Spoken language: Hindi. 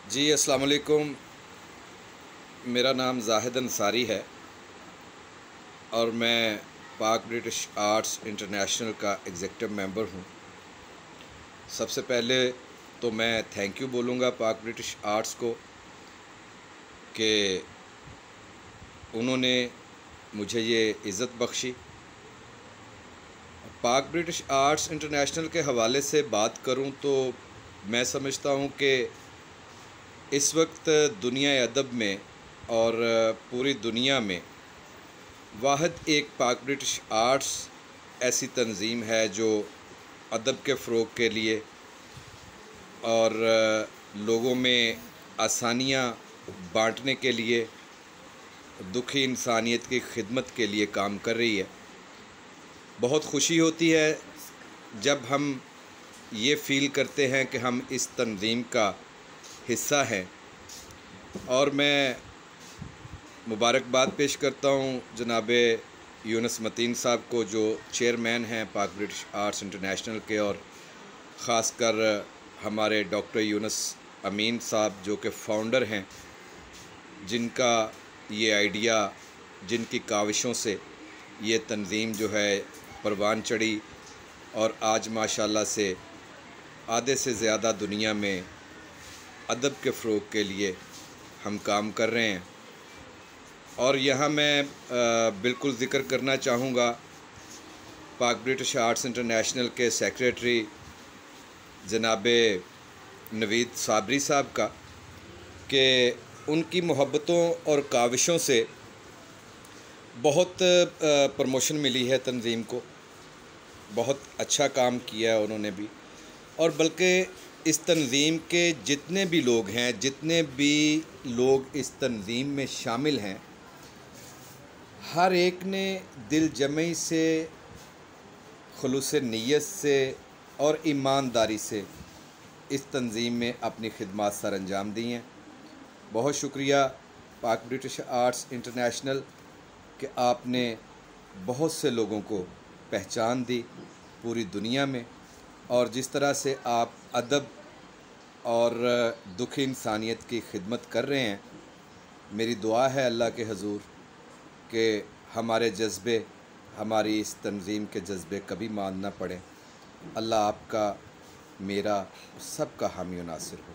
जी अस्सलाम वालेकुम। मेरा नाम जाहिद अंसारी है और मैं पाक ब्रिटिश आर्ट्स इंटरनेशनल का एग्ज़ेक्टिव मेंबर हूँ। सबसे पहले तो मैं थैंक यू बोलूँगा पाक ब्रिटिश आर्ट्स को कि उन्होंने मुझे ये इज़्ज़त बख्शी। पाक ब्रिटिश आर्ट्स इंटरनेशनल के हवाले से बात करूँ तो मैं समझता हूँ कि इस वक्त दुनिया अदब में और पूरी दुनिया में वाहिद एक पाक ब्रिटिश आर्ट्स ऐसी तंजीम है जो अदब के फ़रोग़ के लिए और लोगों में आसानियाँ बांटने के लिए, दुखी इंसानियत की खिदमत के लिए काम कर रही है। बहुत खुशी होती है जब हम ये फ़ील करते हैं कि हम इस तंजीम का हिस्सा हैं और मैं मुबारकबाद पेश करता हूँ जनाब यूनुस मतीन साहब को, जो चेयरमैन हैं पाक ब्रिटिश आर्ट्स इंटरनेशनल के, और ख़ासकर हमारे डॉक्टर यूनुस अमीन साहब जो कि फ़ाउंडर हैं, जिनका ये आइडिया, जिनकी काविशों से ये तंजीम जो है परवान चढ़ी और आज माशाल्लाह से आधे से ज़्यादा दुनिया में अदब के फ़रोग़ के लिए हम काम कर रहे हैं। और यहाँ मैं बिल्कुल ज़िक्र करना चाहूँगा पाक ब्रिटिश आर्ट्स इंटरनेशनल के सेक्रेटरी जनाब नवीद साबरी साहब का, कि उनकी मोहब्बतों और काविशों से बहुत प्रमोशन मिली है तंजीम को। बहुत अच्छा काम किया है उन्होंने भी। और बल्कि इस तंजीम के जितने भी लोग हैं, जितने भी लोग इस तंजीम में शामिल हैं, हर एक ने दिल जमई से, खुलूस नीयत से और ईमानदारी से इस तंजीम में अपनी खिदमत सर अंजाम दी हैं। बहुत शुक्रिया पाक ब्रिटिश आर्ट्स इंटरनेशनल कि आपने बहुत से लोगों को पहचान दी पूरी दुनिया में, और जिस तरह से आप अदब और दुखी इंसानियत की खिदमत कर रहे हैं। मेरी दुआ है अल्लाह के हजूर कि हमारे जज्बे, हमारी इस तंजीम के जज्बे कभी मांद ना पड़े। अल्लाह आपका, मेरा, सब का हामी और नासिर हो।